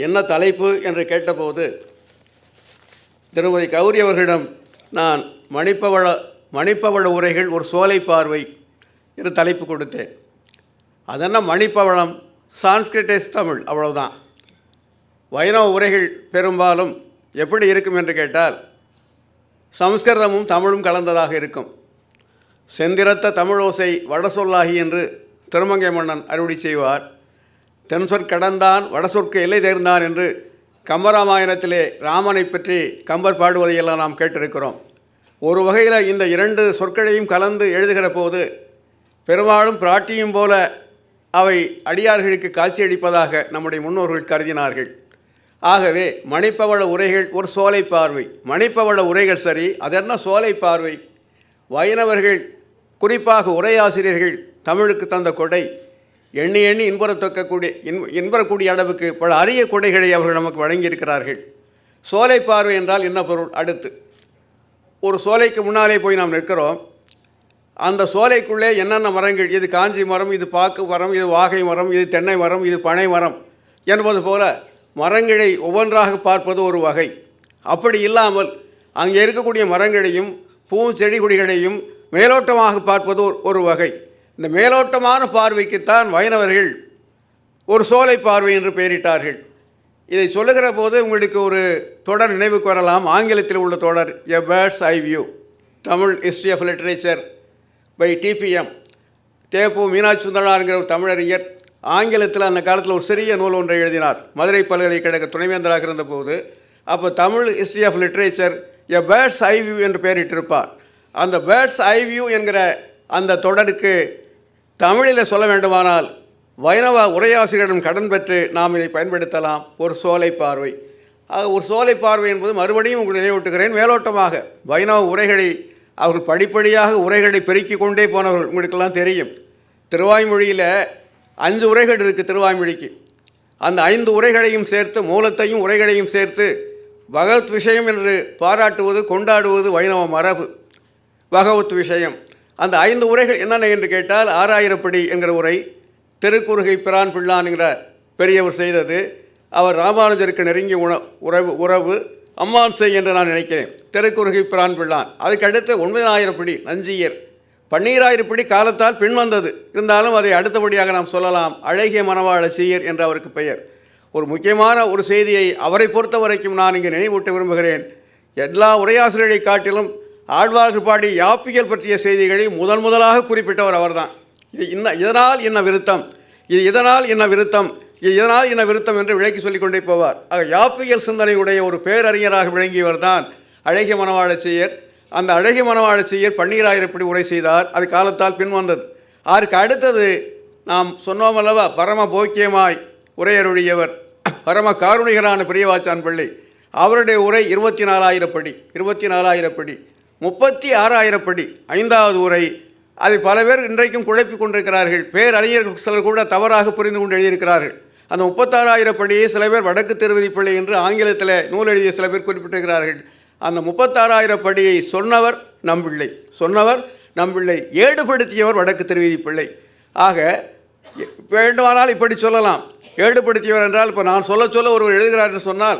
என்ன தலைப்பு என்று கேட்டபோது திருமதி கௌரி அவர்களிடம் நான் மணிப்பவள உரைகள் ஒரு சோலை பார்வை என்று தலைப்பு கொடுத்தேன். அதென்ன மணிப்பவளம், சான்ஸ்கிரிட் தமிழ், அவ்வளவுதான். வைணவ உரைகள் பெரும்பாலும் எப்படி இருக்கும் என்று கேட்டால் சமஸ்கிருதமும் தமிழும் கலந்ததாக இருக்கும். செந்திரத்த தமிழோசை வடசொல்லாகி என்று திருமங்கை மன்னன் அறுவடை செய்வார். தென்சொற் கடந்தான் வடசொற்கு எல்லை தேர்ந்தான் என்று கம்பராமாயணத்திலே ராமனை பற்றி கம்பர் பாடுவதையெல்லாம் நாம் கேட்டிருக்கிறோம். ஒரு வகையில் இந்த இரண்டு சொற்களையும் கலந்து எழுதுகிற போது பெரும்பாலும் பிராட்டியும் போல அவை அடியார்களுக்கு காட்சியளிப்பதாக நம்முடைய முன்னோர்கள் கருதினார்கள். ஆகவே மணிப்பவள உரைகள் ஒரு சோலை பார்வை. மணிப்பவள உரைகள் சரி, அதென்ன சோலை பார்வை? வைணவர்கள், குறிப்பாக உரையாசிரியர்கள் தமிழுக்கு தந்த கொடை எண்ணி எண்ணி இன்புறக்கூடிய அளவுக்கு பல அரிய கொடைகளை அவர்கள் நமக்கு வழங்கியிருக்கிறார்கள். சோலை பார்வை என்றால் என்ன பொருள்? அடுத்து ஒரு சோலைக்கு முன்னாலே போய் நாம் நிற்கிறோம். அந்த சோலைக்குள்ளே என்னென்ன மரங்கள், இது காஞ்சி மரம், இது பாக்கு மரம், இது வாகை மரம், இது தென்னை மரம், இது பனை மரம் என்பது போல மரங்களை ஒவ்வொன்றாக பார்ப்பது ஒரு வகை. அப்படி இல்லாமல் அங்கே இருக்கக்கூடிய மரங்களையும் பூஞ்செடி கொடிகளையும் மேலோட்டமாக பார்ப்பது ஒரு வகை. இந்த மேலோட்டமான பார்வைக்குத்தான் வைணவர்கள் ஒரு சோலை பார்வை என்று பெயரிட்டார்கள். இதை சொல்லுகிற போது உங்களுக்கு ஒரு தொடர் நினைவுக்கு வரலாம். ஆங்கிலத்தில் உள்ள தொடர் a bird's eye view, Tamil history of literature by TPM. தேப்பு மீனாட்சி சுந்தரனாருங்கிற ஒரு தமிழறிஞர் ஆங்கிலத்தில் அந்த காலத்தில் ஒரு சிறிய நூல் ஒன்றை எழுதினார். மதுரை பல்கலைக்கழக துணைவேந்தராக இருந்தபோது அப்போ Tamil history of literature a bird's eye view என்று பெயரிட்டிருப்பார். அந்த பேர்ட்ஸ் ஐ வியூ என்கிற அந்த தொடருக்கு தமிழில் சொல்ல வேண்டுமானால் வைணவ உரையாசிரியரிடம் கடன் பெற்று நாம் இதை பயன்படுத்தலாம். ஒரு சோலை பார்வை. ஒரு சோலை பார்வை என்பது மறுபடியும் உங்களுக்கு நினைவூட்டுகிறேன், மேலோட்டமாக வைணவ உரைகளை அவர்கள் படிப்படியாக உரைகளை பெருக்கிக் கொண்டே போனவர்கள் உங்களுக்கெல்லாம் தெரியும். திருவாய்மொழியில் 5 உரைகள் இருக்குது. திருவாய்மொழிக்கு அந்த 5 உரைகளையும் சேர்த்து, மூலத்தையும் உரைகளையும் சேர்த்து பகவத் விஷயம் என்று பாராட்டுவது, கொண்டாடுவது வைணவ மரபு. பகவத் விஷயம் அந்த 5 உரைகள் என்னென்ன என்று கேட்டால், 6000 படி என்கிற உரை திருக்குறுகை பிரான் பிள்ளான் என்கிற பெரியவர் செய்தது. அவர் ராமானுஜருக்கு நெருங்கிய உறவு அம்மான்சை என்று நான் நினைக்கிறேன். திருக்குறுகை பிரான் பிள்ளான். அதுக்கடுத்து 9000 படி நஞ்சியர். 12000 படி காலத்தால் பின்வந்தது. இருந்தாலும் அதை அடுத்தபடியாக நாம் சொல்லலாம். அழகிய மணவாள சீயர் என்று அவருக்கு பெயர். ஒரு முக்கியமான ஒரு செய்தியை அவரை பொறுத்த வரைக்கும் நான் இங்கே நினைவூட்ட விரும்புகிறேன். எல்லா உரையாசிரியரை காட்டிலும் ஆழ்வார்கள் பாடி யாப்பியல் பற்றிய செய்திகளை முதலாக குறிப்பிட்டவர் அவர்தான். இதனால் என்ன விருத்தம், இது இதனால் என்ன விருத்தம், இது இதனால் என்ன விருத்தம் என்று விளக்கி சொல்லிக்கொண்டே போவார். ஆக யாப்பியல் சிந்தனையுடைய ஒரு பேரறிஞராக விளங்கியவர் தான் அழகிய மணவாள செய்யர். அந்த அழகிய மணவாள செய்யர் 12000 படி உரை செய்தார். அது காலத்தால் பின்வந்தது. அதற்கு அடுத்தது நாம் சொன்னோம் அல்லவா, பரம போக்கியமாய் உரையருடையவர் பரம காருணிகரான பெரியவாச்சான் பிள்ளை. அவருடைய உரை 24000 படி. 24000 படி 36000 படி 5வது உரை. அதை பல பேர் இன்றைக்கும் குழப்பிக் கொண்டிருக்கிறார்கள். பேரறிஞர்கள் சிலர் கூட தவறாக புரிந்து கொண்டு எழுதியிருக்கிறார்கள். அந்த 36000 படியை சில பேர் வடக்கு திருவதி பிள்ளை என்று ஆங்கிலத்தில் நூல் எழுதிய சில பேர் குறிப்பிட்டிருக்கிறார்கள். அந்த 36000 படியை சொன்னவர் நம்பிள்ளை, ஏடுபடுத்தியவர் வடக்கு திருவதி பிள்ளை. ஆக வேண்டுமானால் இப்படி சொல்லலாம். ஏடுபடுத்தியவர் என்றால் இப்போ நான் சொல்ல ஒருவர் எழுதுகிறார் என்று சொன்னால்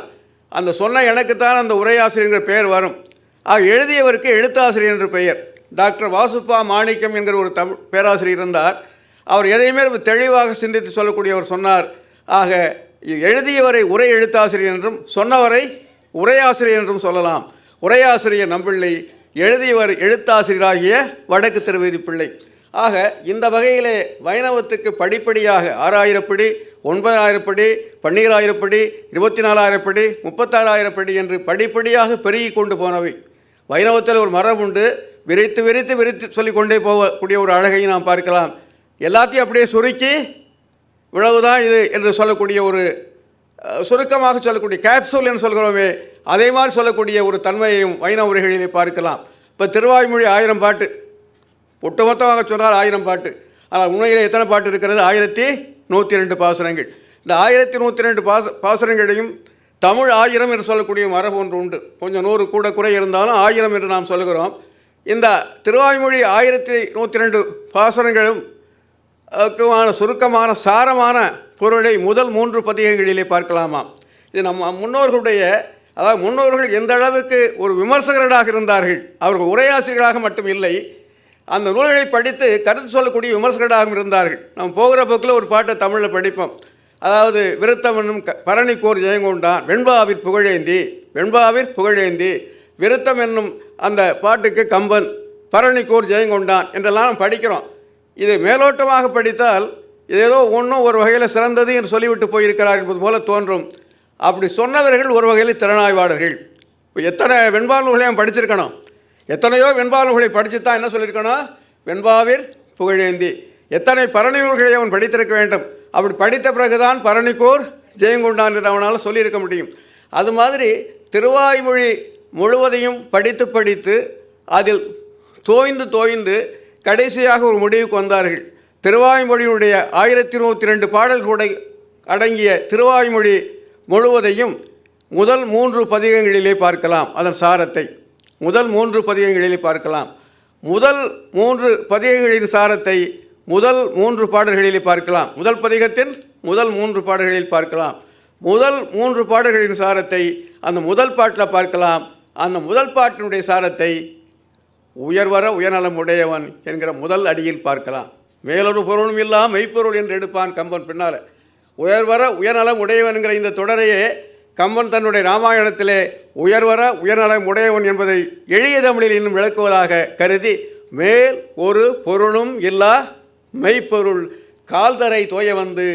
அந்த சொன்ன எனக்குத்தான் அந்த உரையாசிரியர் பெயர் வரும். ஆக எழுதியவருக்கு எழுத்தாசிரியர் என்று பெயர். டாக்டர் வாசுப்பா மாணிக்கம் என்கிற ஒரு தமிழ் பேராசிரியர் இருந்தார். அவர் எதையுமே தெளிவாக சிந்தித்து சொல்லக்கூடியவர் சொன்னார். ஆக எழுதியவரை உரை எழுத்தாசிரியர் என்றும் சொன்னவரை உரையாசிரியர் என்றும் சொல்லலாம். உரையாசிரியர் நம்பிள்ளை, எழுதியவர் எழுத்தாசிரியராகிய வடக்கு திருவதி பிள்ளை. ஆக இந்த வகையிலே வைணவத்துக்கு படிப்படியாக 6000 படி, 9000 படி, 12000 படி, 24000 படி, 36000 படி என்று படிப்படியாக பெருகி கொண்டு போனவை. வைணவத்தில் ஒரு மரபு உண்டு. விரித்து சொல்லிக்கொண்டே போகக்கூடிய ஒரு அழகை நாம் பார்க்கலாம். எல்லாத்தையும் அப்படியே சுருக்கி இவ்வளவுதான் இது என்று சொல்லக்கூடிய ஒரு சுருக்கமாக சொல்லக்கூடிய கேப்சூல் என்று சொல்கிறோமே, அதே மாதிரி சொல்லக்கூடிய ஒரு தன்மையையும் வைணவ உரைகளிலே பார்க்கலாம். இப்போ திருவாய்மொழி 1000 பாட்டு, ஒட்டுமொத்தமாக சொன்னால் 1000 பாட்டு. ஆனால் உண்மையிலே எத்தனை பாட்டு இருக்கிறது? 1102 பாசுரங்கள். இந்த 1102 பாசுரங்களையும் தமிழ் 1000 என்று சொல்லக்கூடிய மரபு ஒன்று உண்டு. கொஞ்சம் 100 கூட குறை இருந்தாலும் 1000 என்று நாம் சொல்கிறோம். இந்த திருவாய்மொழி 1102 பாசுரங்களும் சுருக்கமான சாரமான பொருளை முதல் 3 பதிகங்களிலே பார்க்கலாமா. இது நம்ம முன்னோர்களுடைய, அதாவது முன்னோர்கள் எந்த அளவுக்கு ஒரு விமர்சகர்களாக இருந்தார்கள், அவர்கள் உரையாசிரியர்களாக மட்டும் இல்லை, அந்த நூல்களை படித்து கருத்து சொல்லக்கூடிய விமர்சகர்களாகவும் இருந்தார்கள். நம்ம போகிற போக்கில் ஒரு பாட்டை தமிழில் படிப்போம். அதாவது விருத்தம் என்னும் பரணிக்கோர் ஜெயங்கொண்டான் வெண்பாவிற் புகழேந்தி, வெண்பாவிற் புகழேந்தி, விருத்தம் என்னும் அந்த பாட்டுக்கு கம்பன் பரணிக்கோர் ஜெயங்கொண்டான் என்றெல்லாம் நம்ம படிக்கிறோம். இதை மேலோட்டமாக படித்தால் இது ஏதோ ஒன்றும் ஒரு வகையில் சிறந்தது என்று சொல்லிவிட்டு போயிருக்கிறார் என்பது போல தோன்றும். அப்படி சொன்னவர்கள் ஒரு வகையில் திறனாய்வாளர்கள். இப்போ எத்தனை வெண்பா நூல்களையும் படிச்சிருக்கணும், எத்தனையோ வெண்பா நூல்களை படித்து தான் என்ன சொல்லியிருக்கணும், வெண்பாவிற் புகழேந்தி. எத்தனை பரணி நூல்களை அவன் படித்திருக்க வேண்டும். அப்படி படித்த பிறகுதான் பரணிக்கோர் ஜெயங்கொண்டான் என்று அவனால் சொல்லியிருக்க முடியும். அது மாதிரி திருவாய்மொழி முழுவதையும் படித்து படித்து அதில் தோய்ந்து கடைசியாக ஒரு முடிவுக்கு வந்தார்கள். திருவாய்மொழியுடைய 1022 பாடல்களுடைய அடங்கிய திருவாய்மொழி முழுவதையும் முதல் 3 பதிகங்களிலே பார்க்கலாம். அதன் சாரத்தை முதல் 3 பதிகங்களிலே பார்க்கலாம். முதல் 3 பதிகங்களின் சாரத்தை முதல் 3 பாடல்களிலே பார்க்கலாம். முதல் பதிகத்தின் முதல் 3 பாடல்களில் பார்க்கலாம். முதல் 3 பாடல்களின் சாரத்தை அந்த முதல் பாட்டில் பார்க்கலாம். அந்த முதல் பாட்டினுடைய சாரத்தை உயர்வர உயர்நலம் உடையவன் என்கிற முதல் அடியில் பார்க்கலாம். மேலொரு பொருளும் இல்லா மெய்ப்பொருள் என்று எடுப்பான் கம்பன் பின்னால். உயர்வர உயர்நலம் உடையவன் என்கிற இந்த தொடரையே கம்பன் தன்னுடைய ராமாயணத்திலே உயர்வர உயர்நலம் உடையவன் என்பதை எளிய தமிழில் இன்னும் விளக்குவதாக கருதி மேல் ஒரு பொருளும் இல்லா மெய்ப்பொருள் கால்தரை தோய வந்து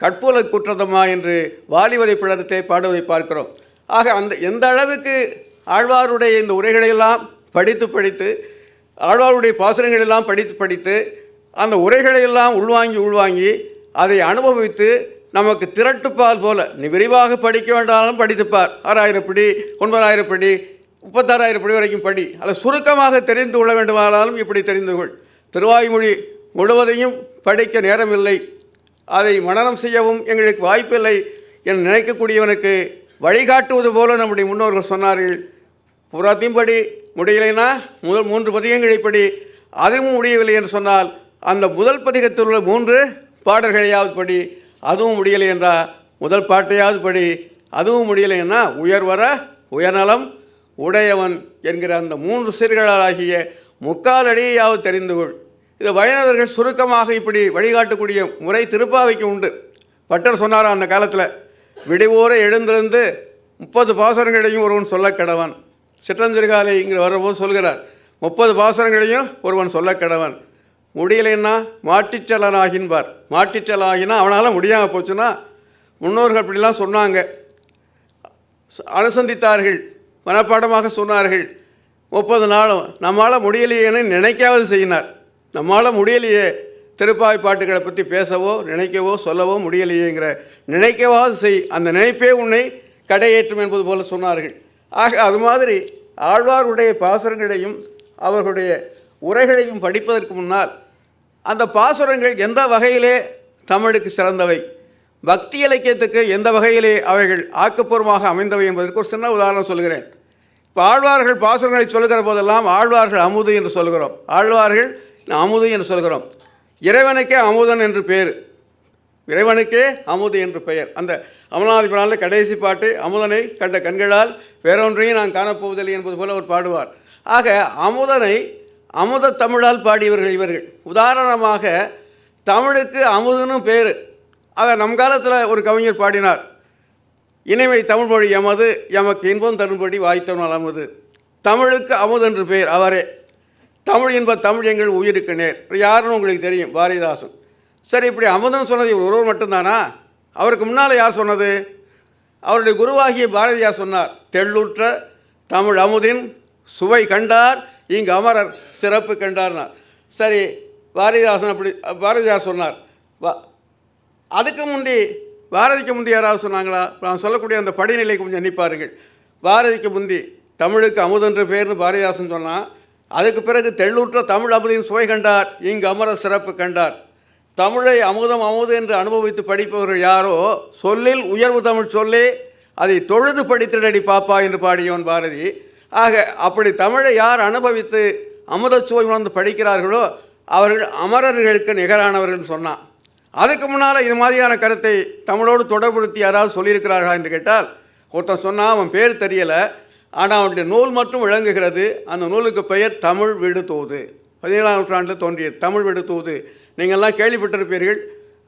கற்புல குற்றதமா என்று வாலிவதை பிளரத்தை பாடுவதை பார்க்கிறோம். ஆக எந்த அளவுக்கு ஆழ்வாருடைய இந்த உரைகளையெல்லாம் படித்து ஆழ்வாருடைய பாசுரங்களெல்லாம் படித்து அந்த உரைகளையெல்லாம் உள்வாங்கி அதை அனுபவித்து நமக்கு திரட்டுப்பால் போல நீ விரிவாக படிக்க வேண்டாலும் படித்துப்பார். 6000 படி 9000 படி 36,000 படி வரைக்கும் படி. அதை சுருக்கமாக தெரிந்து கொள்ள வேண்டுமானாலும் இப்படி தெரிந்து கொள். திருவாய்மொழி முழுவதையும் படிக்க நேரமில்லை, அதை மனனம் செய்யவும் எங்களுக்கு வாய்ப்பில்லை என நினைக்கக்கூடியவனுக்கு வழிகாட்டுவது போல நம்முடைய முன்னோர்கள் சொன்னார்கள். புறாத்தையும் படி முடியலைன்னா முதல் 3 பதிகங்களை படி, அதுவும் முடியவில்லை என்று சொன்னால் அந்த முதல் பதிகத்தில் உள்ள 3 பாடல்களையாவது படி, அதுவும் முடியலை என்றால் முதல் பாட்டையாவது படி, அதுவும் முடியலைன்னா உயர்வர உயர்நலம் உடையவன் என்கிற அந்த 3 சீர்களாகிய முக்கால் அடியாவது தெரிந்து கொள். இது வைணவர்கள் சுருக்கமாக இப்படி வழிகாட்டக்கூடிய முறை திருப்பாவைக்கு உண்டு. பட்டர் சொன்னார் அந்த காலத்தில், விடிவோரை எழுந்திருந்து 30 பாசுரங்களையும் ஒருவன் சொல்ல கடவன். சிற்றஞ்சிறுகாலை இங்கே வரபோது சொல்கிறார், 30 பாசுரங்களையும் ஒருவன் சொல்ல கடவன். முடியலைன்னா மாட்டிச்சலனாகின்பார். மாட்டிச்சலாகினா அவனால் முடியாமல் போச்சுன்னா முன்னோர்கள் அப்படிலாம் சொன்னாங்க, அனுசந்தித்தார்கள், மனப்பாடமாக சொன்னார்கள். 30 நாளும் நம்மளால் முடியலையேன்னு நினைக்காவது செய்யினார். நம்மளால் முடியலையே திருப்பாவை பாட்டுகளை பற்றி பேசவோ நினைக்கவோ சொல்லவோ முடியலையேங்கிற நினைக்கவாது செய், அந்த நினைப்பே உன்னை கடையேற்றும் என்பது போல சொன்னார்கள். ஆக அது மாதிரி ஆழ்வாருடைய பாசுரங்களையும் அவர்களுடைய உரைகளையும் படிப்பதற்கு முன்னால் அந்த பாசுரங்கள் எந்த வகையிலே தமிழுக்கு சிறந்தவை, பக்தி இலக்கியத்துக்கு எந்த வகையிலே அவைகள் ஆக்கப்பூர்வமாக அமைந்தவை என்பதற்கு ஒரு சின்ன உதாரணம் சொல்கிறேன். இப்போ ஆழ்வார்கள் பாசுரங்களை சொல்கிற போதெல்லாம் ஆழ்வார்கள் அமுது என்று சொல்கிறோம், ஆழ்வார்கள் அமுது என்று சொல்கிறோம். இறைவனுக்கே அமுதன் என்று பேர், இறைவனுக்கே அமுது என்று பெயர். அந்த அமலாதிபுரானில் கடைசி பாட்டு, அமுதனை கண்ட கண்களால் வேறொன்றையும் நான் காணப்போவதில்லை என்பது போல அவர் பாடுவார். ஆக அமுதனை அமுத தமிழால் பாடியவர்கள் இவர்கள். உதாரணமாக தமிழுக்கு அமுதுன்னு பேர். ஆக நம் காலத்தில் ஒரு கவிஞர் பாடினார், இனிமை தமிழ்மொழி எமது எமக்கு இன்பம் தரும்படி வாய்த்தவனால் அமுது. தமிழுக்கு அமுது என்று பெயர் அவரே. தமிழ் இன்ப தமிழ் எங்கள் உயிருக்கு நேர். யாருன்னு உங்களுக்கு தெரியும், பாரதிதாசன். சரி, இப்படி அமுதன் சொன்னது இவர் ஒருவர் மட்டும்தானா? அவருக்கு முன்னால் யார் சொன்னது? அவருடைய குருவாகிய பாரதியார் சொன்னார், தெள்ளுற்ற தமிழ் அமுதின் சுவை கண்டார் இங்கு அமரர் சிறப்பு கண்டார்னார். சரி, பாரதிதாசன் அப்படி பாரதியார் சொன்னார். அதுக்கு முந்தி பாரதிக்கு முந்தி யாராவது சொன்னாங்களா? நான் சொல்லக்கூடிய அந்த படிநிலை கொஞ்சம் எண்ணிப்பாருங்கள். பாரதிக்கு முந்தி தமிழுக்கு அமுதென்ற பேர்னு பாரதிதாசன் சொன்னான். அதுக்கு பிறகு தெள்ளுற்ற தமிழ் அமுதின் சுவை கண்டார் இங்கு அமரர் சிறப்பு கண்டார். தமிழை அமுதம் அமுது என்று அனுபவித்து படிப்பவர்கள் யாரோ சொல்லில் உயர்வு தமிழ் சொல்லி அதை தொழுது படித்திடடி பாப்பா என்று பாடியவன் பாரதி. ஆக அப்படி தமிழை யார் அனுபவித்து அமுதச்சுவை உணர்ந்து படிக்கிறார்களோ அவர்கள் அமரர்களுக்கு நிகரானவர்கள் சொன்னான். அதுக்கு முன்னால் இது மாதிரியான கருத்தை தமிழோடு தொடர்புறுத்தி யாராவது சொல்லியிருக்கிறார்களா என்று கேட்டால் ஒருத்தன் சொன்னால் அவன் பேர் தெரியலை, ஆனால் அவனுடைய நூல் மட்டும் விளங்குகிறது. அந்த நூலுக்கு பெயர் தமிழ் விடுதூது. 17ஆம் நூற்றாண்டில் தோன்றியது தமிழ் விடுதூது. நீங்கள்லாம் கேள்விப்பட்டிருப்பீர்கள்.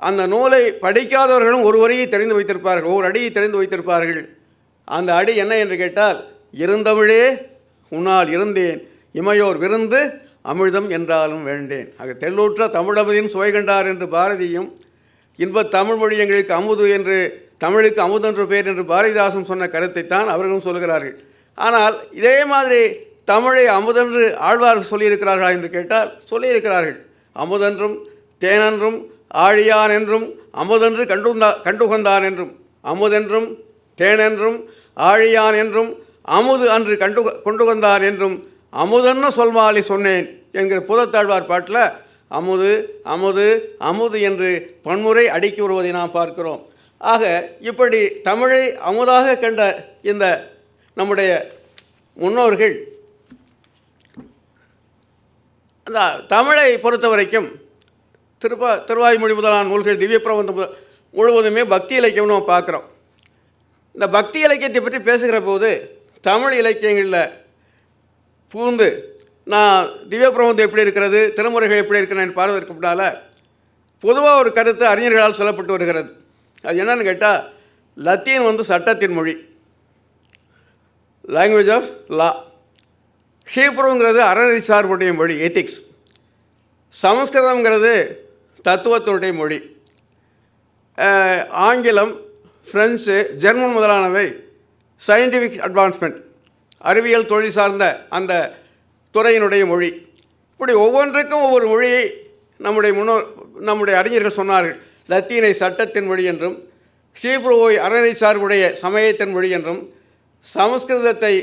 அந்த நூலை படிக்காதவர்களும் ஒரு வரியை தெரிந்து வைத்திருப்பார்கள், ஒரு அடியை தெரிந்து வைத்திருப்பார்கள். அந்த அடி என்ன என்று கேட்டால், இருந்தமிழே உன்னால் இருந்தேன், இமையோர் விருந்து அமிழ்தம் என்றாலும் வேண்டேன். ஆக தெள்ளூற்ற தமிழமதின் சுவை கண்டார் என்று பாரதியும், இன்பத் தமிழ் மொழி எங்களுக்கு அமுது என்று, தமிழுக்கு அமுதென்று பேர் என்று பாரதிதாசன் சொன்ன கருத்தைத்தான் அவர்களும் சொல்கிறார்கள். ஆனால் இதே மாதிரி தமிழை அமுதென்று ஆழ்வார்கள் சொல்லியிருக்கிறார்களா என்று கேட்டால் சொல்லியிருக்கிறார்கள். அமுதென்றும் தேனென்றும் ஆழியான் என்றும் அமுதென்று கண்டுகொண்டான் என்றும், அமுதென்றும் தேனென்றும் ஆழியான் என்றும் அமுது அன்று கொண்டு வந்தான் என்றும் அமுதன்னு சொல்மாலி சொன்னேன் என்கிற புதத்தாழ்வார் பாட்டில் அமுது அமுது அமுது என்று பன்முறை அடுக்கி வருவதை நாம் பார்க்கிறோம். ஆக இப்படி தமிழை அமுதாக கண்ட இந்த நம்முடைய முன்னோர்கள் அந்த தமிழை பொறுத்த வரைக்கும் திருவாய்மொழி முதலான நூல்கள், திவ்ய பிரபந்தம் முழுவதுமே பக்தி இலக்கியம்னு நம்ம பார்க்குறோம். இந்த பக்தி இலக்கியத்தை பற்றி பேசுகிற போது தமிழ் இலக்கியங்களில் பூந்து நான் திவ்ய பிரபந்தம் எப்படி இருக்கிறது, திருமுறைகள் எப்படி இருக்கிறேன்னு பார்வதற்கு முன்னால் பொதுவாக ஒரு கருத்து அறிஞர்களால் சொல்லப்பட்டு வருகிறது. அது என்னன்னு கேட்டால், லத்தீன் சட்டத்தின் மொழி, லாங்குவேஜ் ஆஃப் லா. ஹீப்ருங்கிறது அறநெறி சார்புடைய மொழி, எத்திக்ஸ். சமஸ்கிருதங்கிறது தத்துவத்தினுடைய மொழி. ஆங்கிலம், ஃப்ரெஞ்சு, ஜெர்மன் முதலானவை சயின்டிஃபிக் அட்வான்ஸ்மெண்ட், அறிவியல் தொழில் சார்ந்த அந்த துறையினுடைய மொழி. இப்படி ஒவ்வொன்றுக்கும் ஒவ்வொரு மொழியை நம்முடைய அறிஞர்கள் சொன்னார்கள். லத்தீனை சட்டத்தின் மொழி என்றும், ஹீப்ருவை அறநெறி சார்புடைய சமயத்தின் மொழி என்றும், சமஸ்கிருதத்தை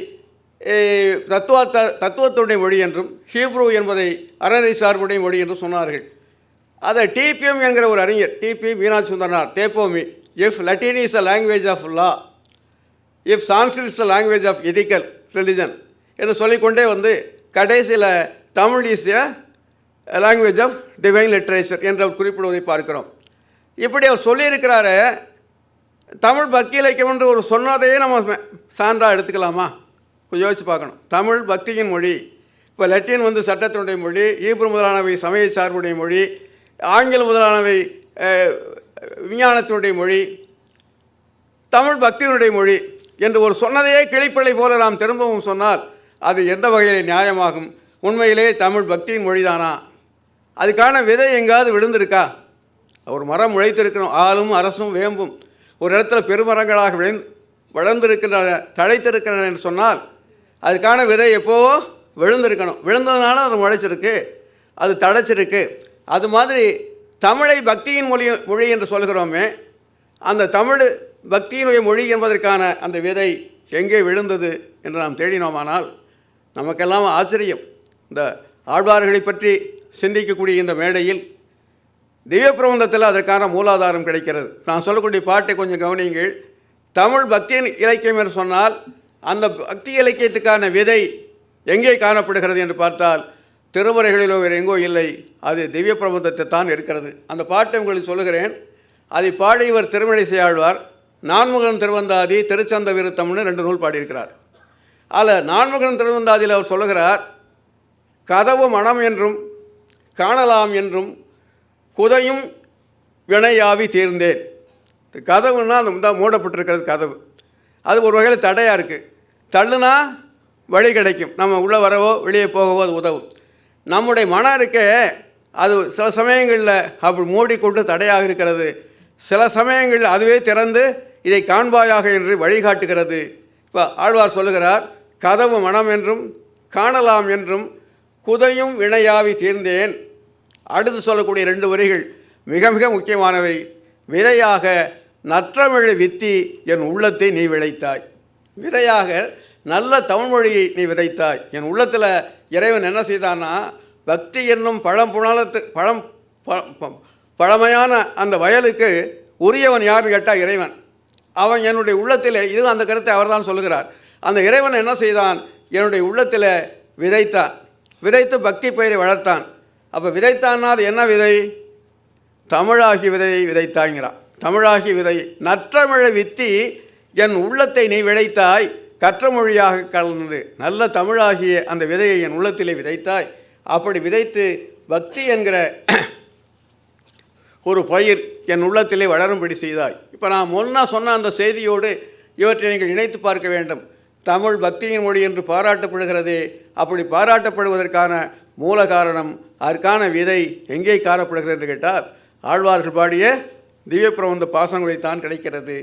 தத்துவத்துடைய மொழி என்றும், ஹீப்ரு என்பதை அறநெறி சார்புடைய மொழி என்றும் சொன்னார்கள். அதை டிபிஎம் என்கிற ஒரு அறிஞர், டிபி மீனாட்சி சுந்தரனார், தேப்போமி, if Latin is a language of law, if Sanskrit is a language of ethical religion என்று சொல்லிக்கொண்டே கடைசியில் Tamil is a language of divine literature என்று அவர் குறிப்பிடுவதை பார்க்கிறோம். இப்படி அவர் சொல்லியிருக்கிறாரு. தமிழ் பக்தி இலக்கியம் என்று ஒரு சொன்னதையே நம்ம சான்றாக எடுத்துக்கலாமா? கொஞ்சம் யோசிச்சு பார்க்கணும். தமிழ் பக்தியின் மொழி. இப்போ லத்தீன் சட்டத்தினுடைய மொழி, ஈப்ரு முதலானவை சமய சார்புடைய மொழி, ஆங்கிலம் முதலானவை விஞ்ஞானத்தினுடைய மொழி, தமிழ் பக்தியினுடைய மொழி என்று ஒரு சொன்னதையே கிளிப்பிள்ளை போல நாம் திரும்பவும் சொன்னால் அது எந்த வகையில் நியாயமாகும்? உண்மையிலே தமிழ் பக்தியின் மொழிதானா? அதுக்கான விதை எங்காவது விழுந்திருக்கா? ஒரு மரம் முளைத்திருக்கணும், ஆளும் அரசும் வேம்பும் ஒரு இடத்துல பெருமரங்களாக வளர்ந்திருக்கின்றன, தழைத்திருக்கின்றன என்று சொன்னால் அதுக்கான விதை எப்போவோ விழுந்திருக்கணும். விழுந்ததுனால அது முளைச்சிருக்கு, அது தழைச்சிருக்கு. அது மாதிரி தமிழை பக்தியின் மொழி என்று சொல்கிறோமே, அந்த தமிழ் பக்தியினுடைய மொழி என்பதற்கான அந்த விதை எங்கே விழுந்தது என்று நாம் தேடினோமானால் நமக்கெல்லாம் ஆச்சரியம். இந்த ஆழ்வார்களை பற்றி சிந்திக்கக்கூடிய இந்த மேடையில் திவ்ய பிரபந்தத்தில் அதற்கான மூலாதாரம் கிடைக்கிறது. நான் சொல்லக்கூடிய பாட்டை கொஞ்சம் கவனியுங்கள். தமிழ் பக்தியின் இலக்கியம் என்று சொன்னால் அந்த பக்தி இலக்கியத்துக்கான விதை எங்கே காணப்படுகிறது என்று பார்த்தால் திருமுறைகளிலோ வேறு எங்கோ இல்லை, அது திவ்ய பிரபந்தத்தை தான் இருக்கிறது. அந்த பாட்டை உங்களுக்கு சொல்லுகிறேன். அதை பாடியவர் திருமழிசை ஆழ்வார். நான்முகன் திருவந்தாதி, திருச்சந்த விருத்தம்னு 2 நூல் பாடியிருக்கிறார். அதில் நான்முகன் திருவந்தாதியில் அவர் சொல்லுகிறார், கதவு மனம் என்றும் காணலாம் என்றும் குதையும் வினையாவி தீர்ந்தேன். கதவுன்னா அந்த மூடப்பட்டிருக்கிறது கதவு, அது ஒரு வகையில் தடையாக இருக்குது. தள்ளுனா வழி கிடைக்கும், நம்ம உள்ளே வரவோ வெளியே போகவோ அது உதவும். நம்முடைய மனம் இருக்க அது சில சமயங்களில் அப்படி மூடிக்கொண்டு தடையாக இருக்கிறது, சில சமயங்களில் அதுவே திறந்து இதை காண்பாயாக என்று வழிகாட்டுகிறது. இப்போ ஆழ்வார் சொல்லுகிறார், கதவு மனம் என்றும் காணலாம் என்றும் குதையும் வினையாவி தீர்ந்தேன். அடுத்து சொல்லக்கூடிய 2 வரிகள் மிக மிக முக்கியமானவை. விதையாக நற்றமிழை வித்தி என் உள்ளத்தை நீ விளைத்தாய். விதையாக நல்ல தமிழ்மொழியை நீ விதைத்தாய். என் உள்ளத்தில் இறைவன் என்ன செய்தான்னா, பக்தி என்னும் பழமையான அந்த வயலுக்கு உரியவன் யாருன்னு கேட்டால் இறைவன். அவன் என்னுடைய உள்ளத்தில், இது அந்த கருத்தை அவர் தான் சொல்லுகிறார், அந்த இறைவன் என்ன செய்தான், என்னுடைய உள்ளத்தில் விதைத்தான். விதைத்து பக்தி பயிரை வளர்த்தான். அப்போ விதைத்தான்னா அது என்ன விதை? தமிழாகி விதையை விதைத்தாங்கிறான். தமிழாகி விதை நற்றமிழை வித்தி என் உள்ளத்தை நீ விதைத்தாய், கற்ற மொழியாக கலந்து நல்ல தமிழாகிய அந்த விதையை என் உள்ளத்திலே விதைத்தாய். அப்படி விதைத்து பக்தி என்கிற ஒரு பயிர் என் உள்ளத்திலே வளரும்படி செய்தாய். இப்போ நான் முன்னா சொன்ன அந்த செய்தியோடு இவற்றை நீங்கள் இணைத்து பார்க்க வேண்டும். தமிழ் பக்தியின் மொழி என்று பாராட்டப்படுகிறதே, அப்படி பாராட்டப்படுவதற்கான மூல காரணம், அதற்கான விதை எங்கே காணப்படுகிறது என்று கேட்டால், ஆழ்வார்கள் பாடிய திவ்ய பிரபந்த பாசனங்களைத்தான் கிடைக்கிறது.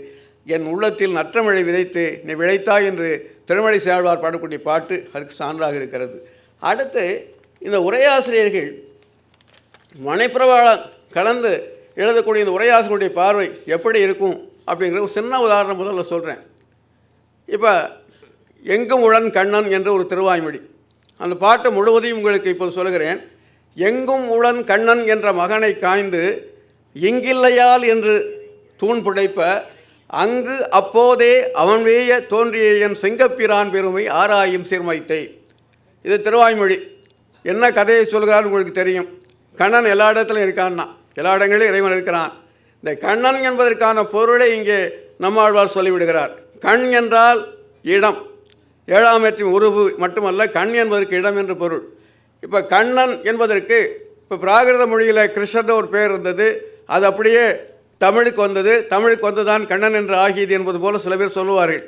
என் உள்ளத்தில் நற்றமழை விதைத்து நீ விளைத்தாய் என்று திருமழிசை ஆழ்வார் பாடக்கூடிய பாட்டு அதற்கு சான்றாக இருக்கிறது. அடுத்து இந்த உரையாசிரியர்கள் மணிப்பிரவாளம் கலந்து எழுதக்கூடிய இந்த உரையாசிரியருடைய பார்வை எப்படி இருக்கும் அப்படிங்கிற ஒரு சின்ன உதாரணம் முதல்ல சொல்கிறேன். இப்போ எங்கும் உளன் கண்ணன் என்ற ஒரு திருவாய்மொழி, அந்த பாட்டு முழுவதையும் உங்களுக்கு இப்போது சொல்கிறேன். எங்கும் உளன் கண்ணன் என்ற மகனை காய்ந்து இங்கில்லையால் என்று தூண் புடைப்ப அங்கு அப்போதே அவன் வேய தோன்றிய என் செங்கப்பிரான் பெருமை ஆராயும் சீர்மைத்தை. இது திருவாய்மொழி. என்ன கதையை சொல்கிறான்னு உங்களுக்கு தெரியும். கண்ணன் எல்லா இடத்துலையும் இருக்கான்னா, எல்லா இடங்களிலும் இறைவன் இருக்கிறான். இந்த கண்ணன் என்பதற்கான பொருளை இங்கே நம்மாழ்வார் சொல்லிவிடுகிறார். கண் என்றால் இடம், ஏழாம் வேற்றின் உருவு மட்டுமல்ல, கண் என்பதற்கு இடம் என்று பொருள். இப்போ கண்ணன் என்பதற்கு இப்போ பிராகிருத மொழியில் கிருஷ்ணன் ஒரு பேர் இருந்தது, அது அப்படியே தமிழுக்கு வந்தது. தமிழுக்கு வந்துதான் கண்ணன் என்று ஆகியது என்பது போல சில பேர் சொல்லுவார்கள்.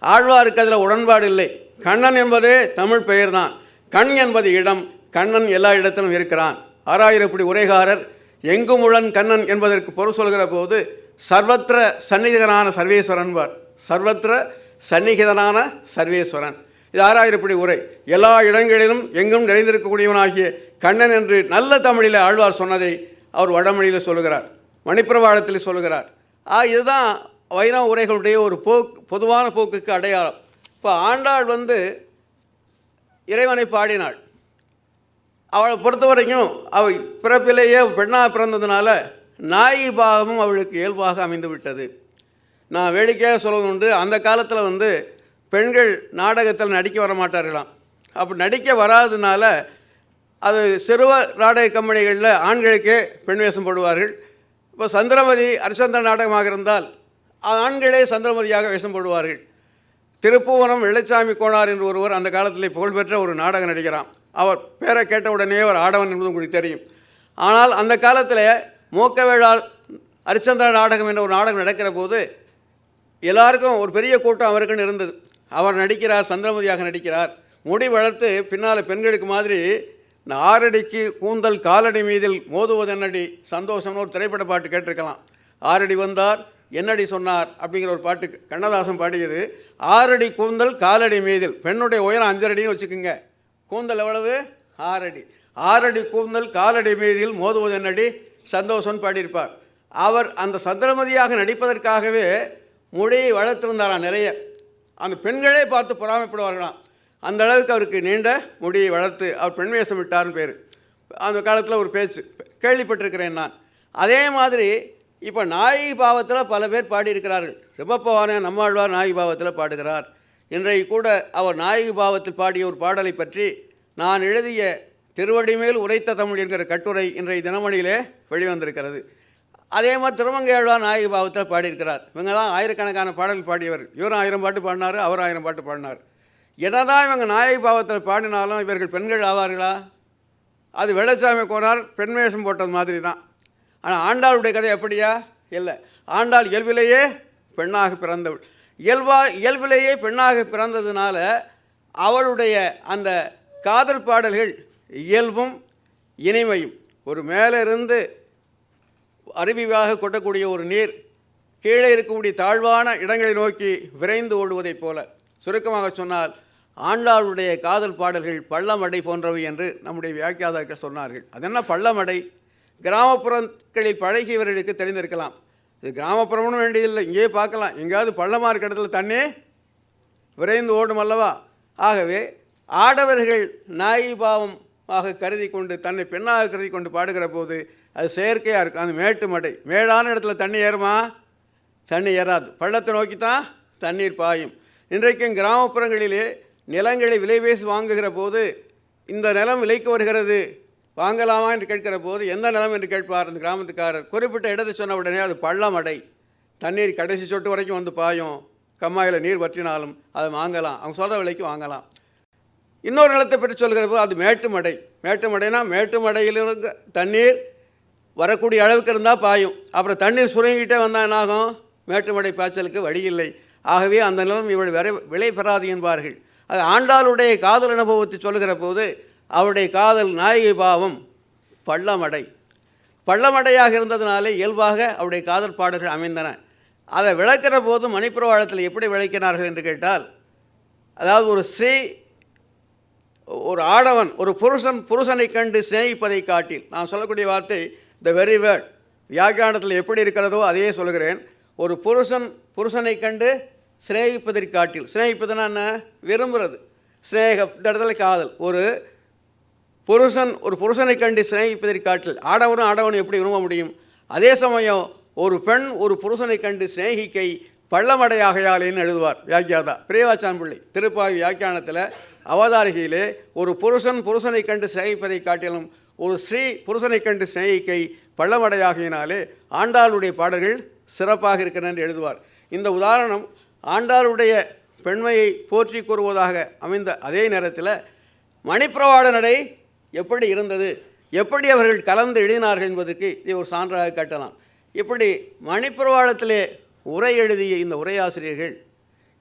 ஆழ்வாருக்கு அதில் உடன்பாடு இல்லை. கண்ணன் என்பதே தமிழ் பெயர் தான். கண் என்பது இடம், கண்ணன் எல்லா இடத்திலும் இருக்கிறான். ஆறாயிரப்படி உரைகாரர் எங்கும் உளன் கண்ணன் என்பதற்கு பொருள் சொல்கிற போது சர்வத்திர சந்நிகிதனான சர்வேஸ்வரன்பார். சர்வத்திர சந்நிகிதனான சர்வேஸ்வரன், இது ஆறாயிரப்படி உரை. எல்லா இடங்களிலும் எங்கும் நிறைந்திருக்கக்கூடியவனாகிய கண்ணன் என்று நல்ல தமிழில் ஆழ்வார் சொன்னதை அவர் வடமொழியில் சொல்லுகிறார், மணிப்பிரவாளத்தில் சொல்லுகிறார். இதுதான் வைணவ உரைகளுடைய ஒரு பொதுவான போக்குக்கு அடையாளம். இப்போ ஆண்டாள் இறைவனை பாடினாள். அவளை பொறுத்த வரைக்கும் அவள் பிறப்பிலேயே பெண்ணாக பிறந்ததுனால நாயகி பாகமும் அவளுக்கு இயல்பாக அமைந்து விட்டது. நான் வேடிக்கையாக சொல்வது உண்டு, அந்த காலத்தில் பெண்கள் நாடகத்தில் நடிக்க வர மாட்டார்களாம். அப்படி நடிக்க வராததுனால அது சிறுவ நாடக கம்பெனிகளில் ஆண்களுக்கே பெண் வேஷம் போடுவார்கள். இப்போ சந்திரமதி அரிச்சந்திர நாடகமாக இருந்தால் ஆண்களே சந்திரமதியாக வேஷம் போடுவார்கள். திருப்புவனம் வெள்ளச்சாமி கோனார் என்று ஒருவர் அந்த காலத்தில் புகழ்பெற்ற ஒரு நாடக நடிகராம். அவர் பேரை கேட்ட உடனே அவர் ஆடவன் என்பது உங்களுக்கு தெரியும். ஆனால் அந்த காலத்தில் மூக்கவேளால் அரிச்சந்திர நாடகம் என்ற ஒரு நாடகம் நடக்கிற போது எல்லாருக்கும் ஒரு பெரிய கூட்டம் அவருக்குன்னு இருந்தது. அவர் நடிக்கிறார், சந்திரமதியாக நடிக்கிறார். முடி வளர்த்து பின்னால் பெண்களுக்கு மாதிரி 6 அடிக்கு கூந்தல் காலடி மீதில் மோதுவதென்னடி சந்தோஷம்னு ஒரு திரைப்பட பாட்டு கேட்டிருக்கலாம். 6 அடி வந்தார் என்னடி சொன்னார் அப்படிங்கிற ஒரு பாட்டு கண்ணதாசன் பாடியது. 6 அடி கூந்தல் காலடி மீதில், பெண்ணுடைய உயரம் 5 அடின்னு வச்சுக்கோங்க, கூந்தல் எவ்வளவு 6 அடி. 6 அடி கூந்தல் காலடி மீதில் மோதுவதென்னடி சந்தோஷம்னு பாடியிருப்பார். அவர் அந்த சந்திரமதியாக நடிப்பதற்காகவே முடியை வளர்த்திருந்தாராம் நிறைய. அந்த பெண்களே பார்த்து பொறாமைப்படுவார்களாம். அந்த அளவுக்கு அவருக்கு நீண்ட முடியை வளர்த்து அவர் பெண் வேஷம் விட்டார்னு பேர். அந்த காலத்தில் ஒரு பேச்சு கேள்விப்பட்டிருக்கிறேன் நான். அதே மாதிரி இப்போ நாயகி பாவத்தில் பல பேர் பாடியிருக்கிறார்கள். ரிபப்பவான நம்மாழ்வார் நாயகி பாவத்தில் பாடுகிறார். இன்றைக்கு கூட அவர் நாயகி பாவத்தில் பாடிய ஒரு பாடலை பற்றி நான் எழுதிய திருவடி மேல் உரைத்த தமிழ் என்கிற கட்டுரை இன்றைய தினமணியிலே வெளிவந்திருக்கிறது. அதே மாதிரி திருமங்கையாழ்வார் நாயகி பாவத்தில் பாடியிருக்கிறார். இவங்க தான் ஆயிரக்கணக்கான பாடல் பாடியவர். இவரும் 1000 பாட்டு பாடினார், அவர் 1000 பாட்டு பாடினார். என்னதான் இவங்க நாயகி பாவத்தில் பாடினாலும் இவர்கள் பெண்கள் ஆவார்களா? அது வெள்ளச்சாமி கோனார் பெண் வேஷம் போட்டது மாதிரி தான். ஆனால் ஆண்டாளுடைய கதை எப்படியா? இல்லை, ஆண்டாள் இயல்பிலேயே பெண்ணாக பிறந்தவள். இயல்பிலேயே பெண்ணாக பிறந்ததுனால அவளுடைய அந்த காதல் பாடல்கள் இயல்பும் இனிமையும். ஒரு மேலே இருந்து அருவியாக கொட்டக்கூடிய ஒரு நீர் கீழே இருக்கக்கூடிய தாழ்வான இடங்களை நோக்கி விரைந்து ஓடுவதைப் போல. சுருக்கமாக சொன்னால் ஆண்டாளுடைய காதல் பாடல்கள் பள்ளமடை போன்றவை என்று நம்முடைய வியாக்கியாதாக்கள் சொன்னார்கள். அது என்ன பள்ளமடை? கிராமப்புறங்களில் பழகியவர்களுக்கு தெரிந்திருக்கலாம். இது கிராமப்புறம்னு வேண்டியதில்லை, இங்கேயே பார்க்கலாம். எங்கேயாவது பள்ளமாக இருக்கிற இடத்துல தண்ணி விரைந்து ஓடும் அல்லவா? ஆகவே ஆடவர்கள் நாயகி பாவமாக கருதி கொண்டு தன்னை பெண்ணாக கருதி கொண்டு பாடுகிற போது அது செயற்கையாக இருக்கும். அந்த மேட்டு மடை, மேடான இடத்துல தண்ணி ஏறுமா? தண்ணி ஏறாது. பள்ளத்தை நோக்கி தான் தண்ணீர் பாயும். இன்றைக்கும் கிராமப்புறங்களிலே நிலங்களை விலை பேசி வாங்குகிற போது இந்த நிலம் விலைக்கு வருகிறது வாங்கலாமா என்று கேட்கிற போது எந்த நிலம் என்று கேட்பார் அந்த கிராமத்துக்காரர். குறிப்பிட்ட இடத்தை சொன்ன உடனே அது பள்ளமடை, தண்ணீர் கடைசி சொட்டு வரைக்கும் வந்து பாயும், கம்மாயில் நீர் வற்றினாலும் அதை வாங்கலாம், அவங்க சொல்கிற விலைக்கு வாங்கலாம். இன்னொரு நிலத்தை பற்றி சொல்கிற போது அது மேட்டுமடை. மேட்டுமடைனா மேட்டுமடையிலிருந்து தண்ணீர் வரக்கூடிய அளவுக்கு இருந்தால் பாயும். அப்புறம் தண்ணீர் சுருங்கிட்டே வந்தால் என்னாகும்? மேட்டுமடை பாய்ச்சலுக்கு வழி இல்லை. ஆகவே அந்த நிலம் இவள் விலை பெறாது என்பார்கள். அது ஆண்டாளுடைய காதல் அனுபவத்தை சொல்கிற போது அவருடைய காதல் நாயகி பாவம் பள்ளமடை. பள்ளமடையாக இருந்ததுனாலே இயல்பாக அவருடைய காதல் பாடல்கள் அமைந்தன. அதை விளக்கிற போது மணிப்பிரவாளத்தில் எப்படி விளக்கினார்கள் என்று கேட்டால், அதாவது ஒரு ஸ்ரீ, ஒரு ஆடவன், ஒரு புருஷனை கண்டு சிநேகிப்பதை காட்டில், நான் சொல்லக்கூடிய வார்த்தை த வெரி வேர்ட் வியாக்கியானத்தில் எப்படி இருக்கிறதோ அதையே சொல்கிறேன். ஒரு புருஷனை கண்டு சிநேகிப்பதை காட்டில், சிநேகிப்பதுன்னா என்ன? விரும்புகிறது. சிநேகம் இந்த இடத்துல காதல். ஒரு புருஷனை கண்டு சிநேகிப்பதை காட்டில், ஆடவனும் எப்படி விரும்ப முடியும்? அதே சமயம் ஒரு பெண் ஒரு புருஷனை கண்டு சிநேகிக்கை பள்ளமடையாகையாலேன்னு எழுதுவார் வியாக்கியாதா பிரியவாச்சான் பிள்ளை. திருப்பாவி வியாக்கியானத்தில் அவதாரிகையிலே ஒரு புருஷனை கண்டு சிநேகிப்பதை காட்டிலும் ஒரு ஸ்ரீ புருஷனை கண்டு சிநேகிக்கை பள்ளமடையாகையினாலே ஆண்டாளுடைய பாடல்கள் சிறப்பாக இருக்கிறது என்று எழுதுவார். இந்த உதாரணம் ஆண்டாளுடைய பெண்மையை போற்றி கூறுவதாக அமைந்த அதே நேரத்தில் மணிப்பிரவாள நடை எப்படி இருந்தது, எப்படி அவர்கள் கலந்து எழுதினார்கள் என்பதற்கு இதை ஒரு சான்றாக காட்டலாம். இப்படி மணிப்பிரவாளத்திலே உரை எழுதிய இந்த உரையாசிரியர்கள்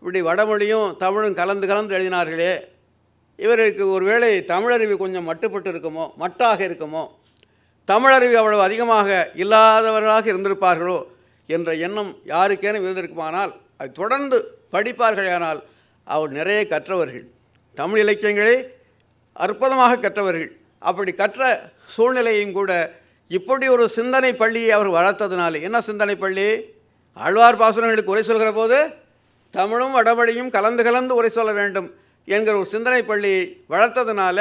இப்படி வடமொழியும் தமிழும் கலந்து எழுதினார்களே, இவர்களுக்கு ஒருவேளை தமிழறிவு கொஞ்சம் மட்டாக இருக்குமோ, தமிழறிவு அவ்வளவு அதிகமாக இல்லாதவர்களாக இருந்திருப்பார்களோ என்ற எண்ணம் யாருக்கேனும் இருந்திருக்குமானால் அதை தொடர்ந்து படிப்பார்களானால் அவர் நிறைய கற்றவர்கள், தமிழ் இலக்கியங்களை அற்புதமாக கற்றவர்கள். அப்படி கற்ற சூழ்நிலையும் கூட இப்படி ஒரு சிந்தனை பள்ளியை அவர் வளர்த்ததுனாலே, என்ன சிந்தனை பள்ளி? ஆழ்வார் பாசுரங்களுக்கு உரை சொல்கிற போது தமிழும் வடமொழியும் கலந்து உரை சொல்ல வேண்டும் என்கிற ஒரு சிந்தனை பள்ளியை வளர்த்ததுனால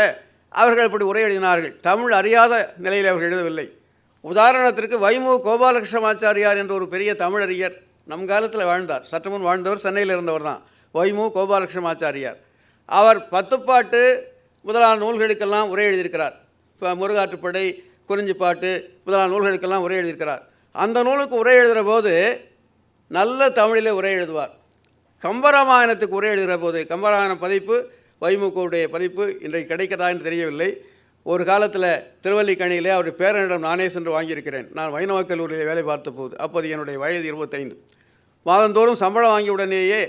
அவர்கள் இப்படி உரை எழுதினார்கள். தமிழ் அறியாத நிலையில் அவர்கள் எழுதவில்லை. உதாரணத்திற்கு வைமு கோபாலகிருஷ்ணமாச்சாரியார் என்ற ஒரு பெரிய தமிழறிஞர் நம் காலத்தில் வாழ்ந்தார். சற்று முன் வாழ்ந்தவர், சென்னையில் இருந்தவர் தான் வைமு கோபாலகிருஷ்ணமாச்சாரியார். அவர் 10 பாட்டு முதலான நூல்களுக்கெல்லாம் உரை எழுதியிருக்கிறார். இப்போ முருகாற்றுப்படை, குறிஞ்சிப்பாட்டு முதலான நூல்களுக்கெல்லாம் உரை எழுதியிருக்கிறார். அந்த நூலுக்கு உரை எழுதுகிற போது நல்ல தமிழிலே உரை எழுதுவார். கம்பராமாயணத்துக்கு உரை எழுதுகிற போது, கம்பராமாயண பதிப்பு வைமுகவுடைய பதிப்பு இன்றைக்கு கிடைக்கிறதா என்று தெரியவில்லை. ஒரு காலத்தில் திருவல்லிக்கணியிலே அவருடைய பேரனிடம் நானே சென்று வாங்கியிருக்கிறேன். நான் வைணவ கல்லூரியில் வேலை பார்த்த போது, அப்போது என்னுடைய வயது 25. மாதந்தோறும் சம்பளம் வாங்கிய உடனேயே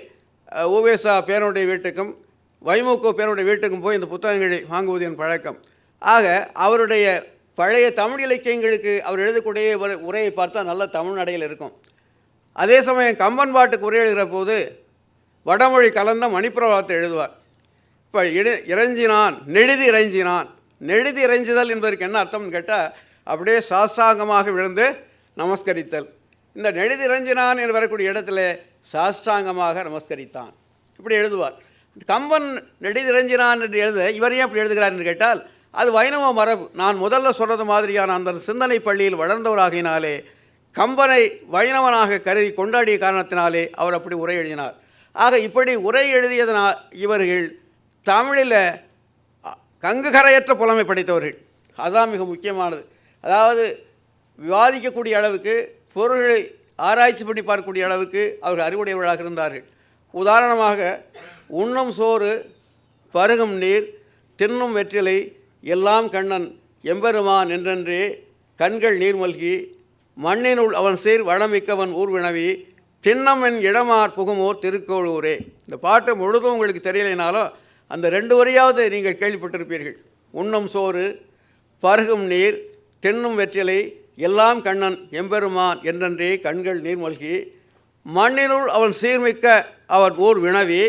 ஊவேசா பேரனுடைய வீட்டுக்கும் வைமுக பேரனுடைய வீட்டுக்கும் போய் இந்த புத்தகங்களை வாங்குவது என் பழக்கம். ஆக அவருடைய பழைய தமிழ் இலக்கியங்களுக்கு அவர் எழுதக்கூடிய உரையை பார்த்தா நல்ல தமிழ் நடையில் இருக்கும். அதே சமயம் கம்பன் பாட்டுக்கு உரை எழுதுகிற போது வடமொழி கலந்த மணிப்பிரவாளத்தை எழுதுவார். இப்போ இறைஞ்சினான், நெழுதி இறைஞ்சுதல் என்பதற்கு என்ன அர்த்தம்னு கேட்டால், அப்படியே சாஸ்திராங்கமாக விழுந்து நமஸ்கரித்தல். இந்த நெழுதி இறைஞ்சினான் என்று வரக்கூடிய இடத்துல சாஸ்திராங்கமாக நமஸ்கரித்தான், இப்படி எழுதுவார். கம்பன் நெழுதி இறைஞ்சினான் என்று எழுத இவர் ஏன் அப்படி எழுதுகிறார் என்று கேட்டால், அது வைணவ மரபு. நான் முதல்ல சொல்கிறது மாதிரியான அந்த சிந்தனை பள்ளியில் வளர்ந்தவராகினாலே கம்பனை வைணவனாக கருதி கொண்டாடிய காரணத்தினாலே அவர் அப்படி உரை எழுதினார். ஆக இப்படி உரை எழுதியதனால் இவர்கள் தமிழில் கங்குகரையற்ற புலமை படைத்தவர்கள். அதுதான் மிக முக்கியமானது. அதாவது விவாதிக்கக்கூடிய அளவுக்கு, பொருள்களை ஆராய்ச்சி பண்ணி பார்க்கக்கூடிய அளவுக்கு அவர்கள் அறிவுடையவர்களாக இருந்தார்கள். உதாரணமாக, உண்ணும் சோறு, பருகும் நீர், தின்னும் வெற்றிலை எல்லாம் கண்ணன் எம்பெருமான் என்றென்றே கண்கள் நீர்மல்கி மண்ணினுள் அவன் சீர் வளமிக்கவன் ஊர்வினவி திண்ணம் என் இடமார் புகுமோர் திருக்கோளூரே. இந்த பாட்டு முழுதும் உங்களுக்கு தெரியலைனாலும் அந்த 2 வரியாவது நீங்கள் கேள்விப்பட்டிருப்பீர்கள். உண்ணும் சோறு, பருகும் நீர், தின்னும் வெற்றிலை எல்லாம் கண்ணன் எம்பெருமான் என்றென்றே கண்கள் நீர்மல்கி மண்ணினுள் அவன் சீர்மிக்க அவன் ஊர் வினவி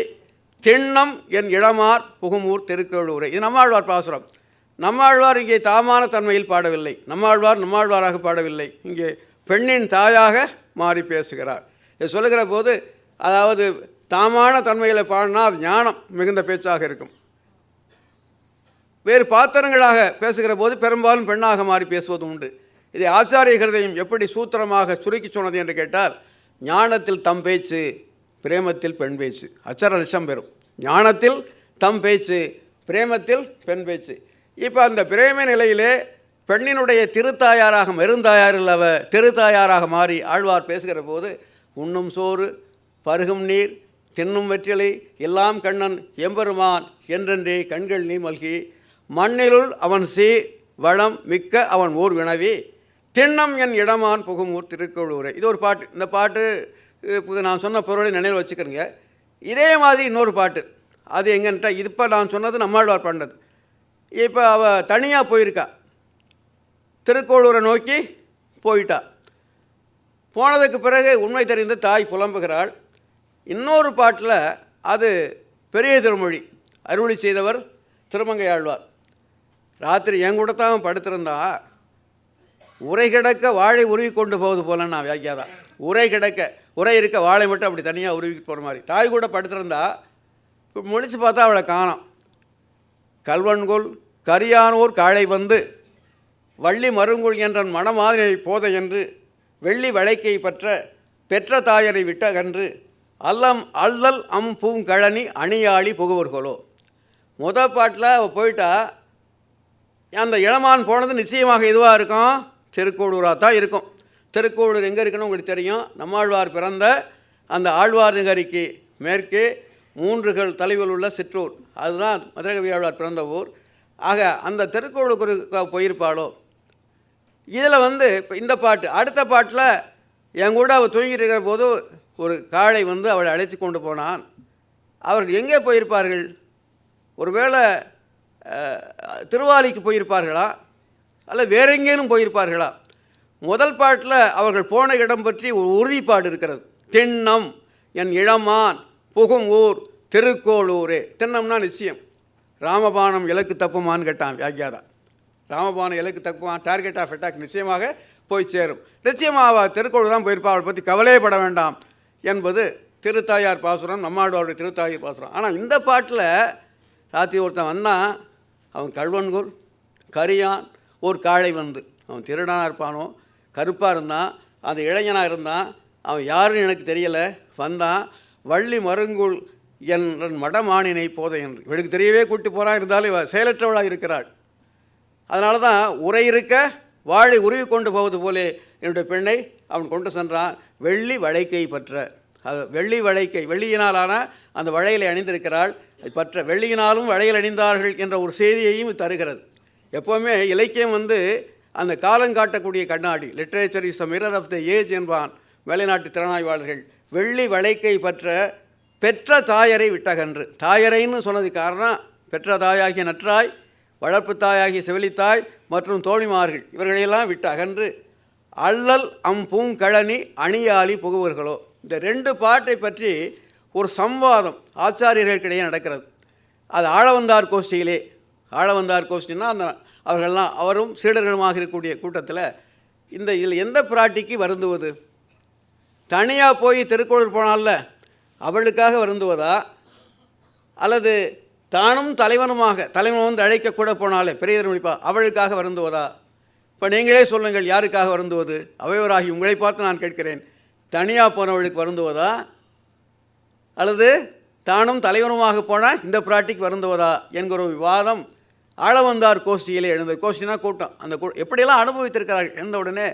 திண்ணம் என் இடமார் புகுமூர் திருக்கோளூரே. இது நம்மாழ்வார் பாசுரம். நம்மாழ்வார் இங்கே தாமான தன்மையில் பாடவில்லை. நம்மாழ்வாராக பாடவில்லை. இங்கே பெண்ணின் தாயாக மாறி பேசுகிறார். இதை சொல்லுகிற போது, அதாவது தாமான தன்மையில் பாடினா அது ஞானம் மிகுந்த பேச்சாக இருக்கும். வேறு பாத்திரங்களாக பேசுகிற போது பெரும்பாலும் பெண்ணாக மாறி பேசுவது உண்டு. இதை ஆச்சாரிய கிருதயம் எப்படி சூத்திரமாக சுருக்கி சொன்னது என்று கேட்டால், ஞானத்தில் தம் பேச்சு, பிரேமத்தில் பெண் பேச்சு. அச்சர லட்சம் பெறும். ஞானத்தில் தம் பேச்சு, பிரேமத்தில் பெண் பேச்சு. இப்போ அந்த பிரேம நிலையிலே பெண்ணினுடைய திருத்தாயாராக, மெருந்தாயார் இல்லவ திருத்தாயாராக மாறி ஆழ்வார் பேசுகிற போது, உண்ணும் சோறு, பருகும் நீர், தின்னும் வெற்றிலை எல்லாம் கண்ணன் எம்பெருமான் என்றென்றே கண்கள் நீ மல்கி மண்ணிலுள் அவன் வளம் மிக்க அவன் ஊர் வினவி திண்ணம் என் இடமான் புகுமூர் திருக்கோளூரை. இது ஒரு பாட்டு. இந்த பாட்டு நான் சொன்ன பொருளை நினைவில் வச்சுக்கிறேங்க. இதே மாதிரி இன்னொரு பாட்டு, அது எங்கன்ட்டா இது இப்போ நான் சொன்னது நம்மாழ்வார் பாண்டது. இப்போ அவள் தனியாக போயிருக்கா, திருக்கோளூரை நோக்கி போயிட்டா. போனதுக்கு பிறகு உண்மை தெரிந்த தாய் புலம்புகிறாள். இன்னொரு பாட்டில் அது பெரிய திருமொழி அருளி செய்தவர் திருமங்கையாழ்வார். ராத்திரி என் கூட தான் படுத்திருந்தா, உரை கிடக்க வாழை உருவி கொண்டு போவது போல நான் வியாக்கியாதா. உரை கிடக்க, உரை இருக்க வாழை மட்டும் அப்படி தனியாக உருவி போகிற மாதிரி தாய் கூட படுத்திருந்தா. இப்போ முழிச்சு பார்த்தா அவளை காணோம். கல்வன்கொல் கரியானோர் காளை வந்து வள்ளி மருங்குள் என்றன் மனமாதிரை போத என்று வெள்ளி வளைக்கை பெற்ற தாயரை விட்டகன்று அல்லல் பூங்கழனி அணியாளி புகுவர்களோ. முதல் பாட்டில் அவள் போயிட்டா. அந்த இளமான் போனது நிச்சயமாக இதுவாக இருக்கும், திருக்கோளூராக தான் இருக்கும். திருக்கோளூர் எங்கே இருக்குன்னு உங்களுக்கு தெரியும். நம்மாழ்வார் பிறந்த அந்த ஆழ்வார் நகரிக்கு மேற்கே 3 தலைவில் உள்ள சிற்றூர், அதுதான் மதுரகவி ஆழ்வார் பிறந்த ஊர். ஆக அந்த திருக்கோளூருக்கு போயிருப்பாளோ. இதில் இப்போ இந்த பாட்டு, அடுத்த பாட்டில் என் கூட அவள் தூங்கிட்டு இருக்கிற போது ஒரு காளை வந்து அவளை அழைச்சி கொண்டு போனான். அவர்கள் எங்கே போயிருப்பார்கள்? ஒருவேளை திருவாலிக்கு போயிருப்பார்களா, அல்ல வேற எங்கேனும் போயிருப்பார்களா? முதல் பாட்டில் அவர்கள் போன இடம் பற்றி ஒரு உறுதிப்பாடு இருக்கிறது. திண்ணம் என் இளமான் புகும் ஊர் திருக்கோளூரே. திண்ணம்னா நிச்சயம். ராமபானம் இலக்கு தப்புமான்னு கேட்டான் வியாக்கியாதா. ராமபானம் இலக்கு தப்புமான், டார்கெட் ஆஃப் அட்டாக் நிச்சயமாக போய் சேரும். நிச்சயமாக திருக்கோளூர் தான் போயிருப்பா, அவளை பற்றி கவலையப்பட வேண்டாம் என்பது திருத்தாயார் பாசுரம், நம்மாழ்வாருடைய திருத்தாயார் பாசுரம். ஆனால் இந்த பாட்டில் ராத்திரி ஒருத்தன் வந்தான், அவன் கல்வன்கொல் கரியான் ஒரு காளை வந்து, அவன் திருடனாக இருப்பானோ கருப்பாக இருந்தான், அந்த இளைஞனாக இருந்தான், அவன் யாருன்னு எனக்கு தெரியலை, வந்தான். வள்ளி மருங்குள் என் மடமானினை போதை என்று இவளுக்கு தெரியவே கூட்டி போகிறான். இருந்தாலும் இவள் செயலற்றவளாக இருக்கிறாள். அதனால தான் உரை இருக்க வாழை உருவி கொண்டு போவது போலே என்னுடைய பெண்ணை அவன் கொண்டு சென்றான். வெள்ளி வளைக்கை அது வெள்ளி வளைக்கை, வெள்ளியினாலான அந்த வளையலை அணிந்திருக்கிறாள். அது வெள்ளியினாலும் வளையல் அணிந்தார்கள் என்ற ஒரு செய்தியையும் தருகிறது. எப்போவுமே இலக்கியம் அந்த காலம் காட்டக்கூடிய கண்ணாடி. Literature is a mirror of the age என்பான் வெளிநாட்டு திறனாய்வாளர்கள். வெள்ளி வளைக்கை பெற்ற தாயரை விட்டகன்று. தாயரைன்னு சொன்னது காரணம், பெற்ற தாயாகிய நற்றாய், வளர்ப்பு தாயாகிய செவிலித்தாய் மற்றும் தோழிமார்கள் இவர்களையெல்லாம் விட்டு அகன்று அல்லல் பூங்கழனி அணியாளி புகுவர்களோ. இந்த 2 பாட்டை பற்றி ஒரு சம்வாதம் ஆச்சாரியர்களுக்கிடையே நடக்கிறது. அது ஆளவந்தார் கோஷ்டியிலே. ஆளவந்தார் கோஷ்டின்னா அவர்கள்லாம் அவரும் சீடர்களுமாக இருக்கக்கூடிய கூட்டத்தில் இதில் எந்த பிராட்டிக்கு வருந்துவது? தனியாக போய் திருக்கோளூர் போனால அவளுக்காக வருந்துவதா, அல்லது தானும் தலைவன் அழைக்கக்கூட போனாலே பெரிய முடிப்பா அவளுக்காக வருந்துவதா? இப்போ நீங்களே சொல்லுங்கள், யாருக்காக வருந்துவது? அவையோராகி உங்களை பார்த்து நான் கேட்கிறேன். தனியாக போனவளுக்கு வருந்துவதா, அல்லது தானும் தலைவனுமாக போனால் இந்த பிராட்டிக்கு வருந்துவதா என்கிற ஒரு விவாதம் ஆளவந்தார் கோஷ்டியிலே எழுந்த. கோஷ்டினா கூட்டம். அந்த எப்படியெல்லாம் அனுபவித்திருக்கிறார்கள். எழுந்த உடனே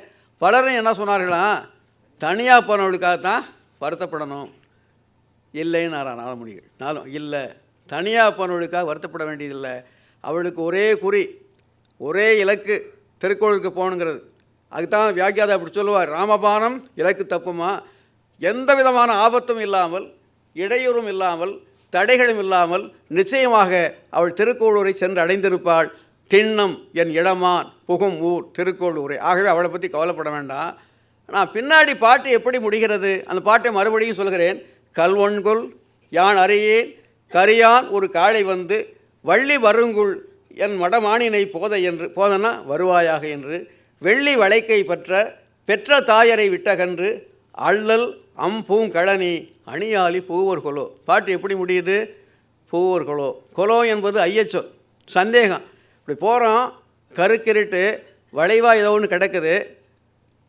பலரும் என்ன சொன்னார்களாம், தனியாக போனவளுக்காகத்தான் வருத்தப்படணும். இல்லைன்னு நாதமுனிகள் இல்லை, தனியாக போனவளுக்காக வருத்தப்பட வேண்டியதில்லை. அவளுக்கு ஒரே குறி, ஒரே இலக்கு, திருக்கோளுக்கு போகணுங்கிறது. அதுதான் வியாக்கியாதை அப்படி சொல்லுவார். ராமபானம் இலக்கு தப்புமா, எந்த விதமான ஆபத்தும் இல்லாமல், இடையூறும் இல்லாமல், தடைகளும் இல்லாமல் நிச்சயமாக அவள் திருக்கோளூரை சென்று அடைந்திருப்பாள். திண்ணம் என் இடமான் புகும் ஊர் திருக்கோளூரை. ஆகவே அவளை பற்றி கவலைப்பட வேண்டாம். நான் பின்னாடி பாட்டு எப்படி முடிகிறது, அந்த பாட்டை மறுபடியும் சொல்கிறேன். கல்வன்கொல் யான் அறியேன் கரியான் ஒரு காளை வந்து வள்ளி வருங்குள் என் மடமானினை போதனா வருவாயாக என்று வெள்ளி வளைக்கை பெற்ற தாயரை விட்டகன்று அல்லல் பூங்கழனி அணியாளி பூவர்களோ. பாட்டு எப்படி முடியுது? பூவர்களோ. கொலோ என்பது ஐயச்சொல், சந்தேகம். இப்படி போகிறோம், கருக்கிருட்டு, வளைவாக ஏதோ ஒன்று கிடக்குது,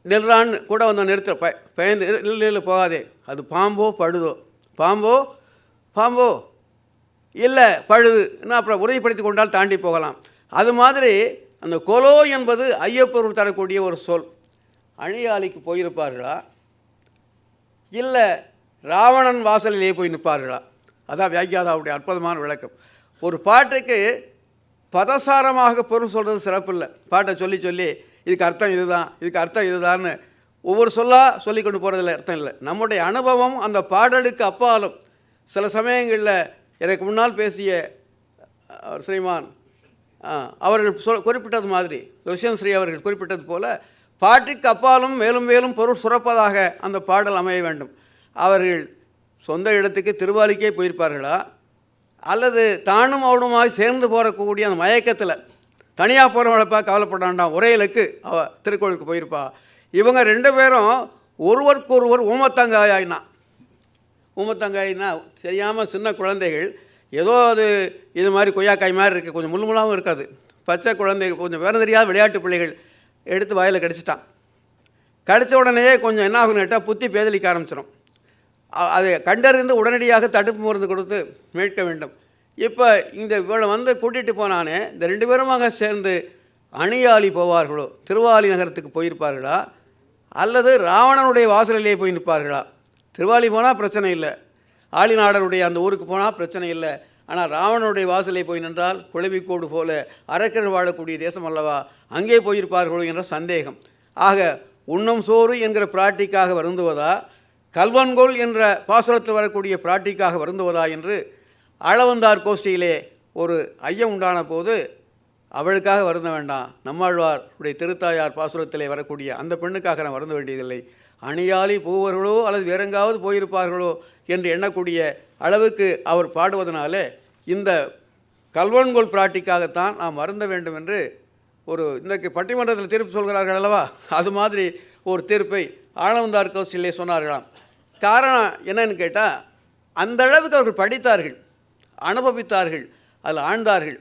நில்றான்னு கூட நிறுத்துற பயந்து இல்லை போகாதே, அது பாம்போ பழுதோ, பாம்போ இல்லை பழுதுன்னா அப்புறம் உறுதிப்படுத்தி கொண்டால் தாண்டி போகலாம். அது மாதிரி அந்த கொலோ என்பது ஐயப்பொருள் தரக்கூடிய ஒரு சொல். அணியாளிக்கு போயிருப்பார்களா, இல்லை ராவணன் வாசலிலே போய் நிற்பார்களா? அதான் வியாக்கியாதாவுடைய அற்புதமான விளக்கம். ஒரு பாட்டுக்கு பதசாரமாக பொருள் சொல்கிறது சிறப்பில்லை. பாட்டை சொல்லி சொல்லி இதுக்கு அர்த்தம் இதுதான், இதுக்கு அர்த்தம் இதுதான்னு ஒவ்வொரு சொல்லாக சொல்லி கொண்டு போகிறதில்ல அர்த்தம் இல்லை. நம்முடைய அனுபவம் அந்த பாடலுக்கு அப்பாலும் சில சமயங்களில் எனக்கு முன்னால் பேசிய ஸ்ரீமான் அவர்கள் குறிப்பிட்டது மாதிரி, துஷ்யந்த் ஸ்ரீ அவர்கள் குறிப்பிட்டது போல் பாட்டுக்கு அப்பாலும் மேலும் மேலும் பொருள் சுரப்பதாக அந்த பாடல் அமைய வேண்டும். அவர்கள் சொந்த இடத்துக்கு திருவாலிக்கே போயிருப்பார்களா, அல்லது தானும் அவனுமாய் சேர்ந்து போகக்கூடிய அந்த மயக்கத்தில் தனியாக போகிறவளப்பா கவலைப்படாண்டாம் உரையலுக்கு திருக்கோயிலுக்கு போயிருப்பா. இவங்க ரெண்டு பேரும் ஒருவருக்கொருவர் ஊமத்தங்காயினா தெரியாமல் சின்ன குழந்தைகள் ஏதோ அது இது மாதிரி கொய்யாக்காய் மாதிரி இருக்குது, கொஞ்சம் முள்முள்ளாகவும் இருக்காது. பச்சை குழந்தைகள் கொஞ்சம் வேறு தெரியாத விளையாட்டு பிள்ளைகள் எடுத்து வாயில் கடிச்சிட்டான். கடித்த உடனேயே கொஞ்சம் என்ன ஆகுன்னு கேட்டால் புத்தி பேதலிக்க ஆரம்பிச்சிடும். அதை கண்டறிந்து உடனடியாக தடுப்பு மருந்து கொடுத்து மீட்க வேண்டும். இப்போ இந்த இவளை வந்து கூட்டிகிட்டு போனானே, இந்த ரெண்டு பேருமாக சேர்ந்து அணியாளி போவார்களோ, திருவாலி நகரத்துக்கு போயிருப்பார்களா, அல்லது ராவணனுடைய வாசலிலே போய் நிற்பார்களா? திருவாலி போனால் பிரச்சனை இல்லை, ஆளிநாடனுடைய அந்த ஊருக்கு போனால் பிரச்சனை இல்லை. ஆனால் ராவணனுடைய வாசலை போய் நின்றால் குழவிக்கோடு போல அரக்கர் வாழக்கூடிய தேசம் அல்லவா, அங்கே போயிருப்பார்களோ என்ற சந்தேகம். ஆக உண்ணும் சோறு என்கிற பிராட்டிக்காக வருந்துவதா, கல்வன்கோல் என்ற பாசுரத்தில் வரக்கூடிய பிராட்டிக்காக வருந்துவதா என்று ஆளவந்தார் கோஷ்டியிலே ஒரு ஐயம் உண்டான போது, அவளுக்காக வருந்த வேண்டாம், நம்மாழ்வாருடைய திருத்தாயார் பாசுரத்திலே வரக்கூடிய அந்த பெண்ணுக்காக நான் வருந்த வேண்டியதில்லை, அணியாளி போவர்களோ அல்லது வேறெங்காவது போயிருப்பார்களோ என்று எண்ணக்கூடிய அளவுக்கு அவர் பாடுவதனாலே இந்த கல்வன்கோல் பிராட்டிக்காகத்தான் நாம் வருந்த வேண்டும் என்று ஒரு இன்றைக்கு பட்டிமன்றத்தில் தீர்ப்பு சொல்கிறார்கள் அல்லவா, அது மாதிரி ஒரு தீர்ப்பை ஆளவந்தார் கோஷ்டியிலே சொன்னார்களாம். காரணம் என்னன்னு கேட்டால், அந்த அளவுக்கு அவர்கள் படித்தார்கள், அனுபவித்தார்கள், அதில் ஆழ்ந்தார்கள்.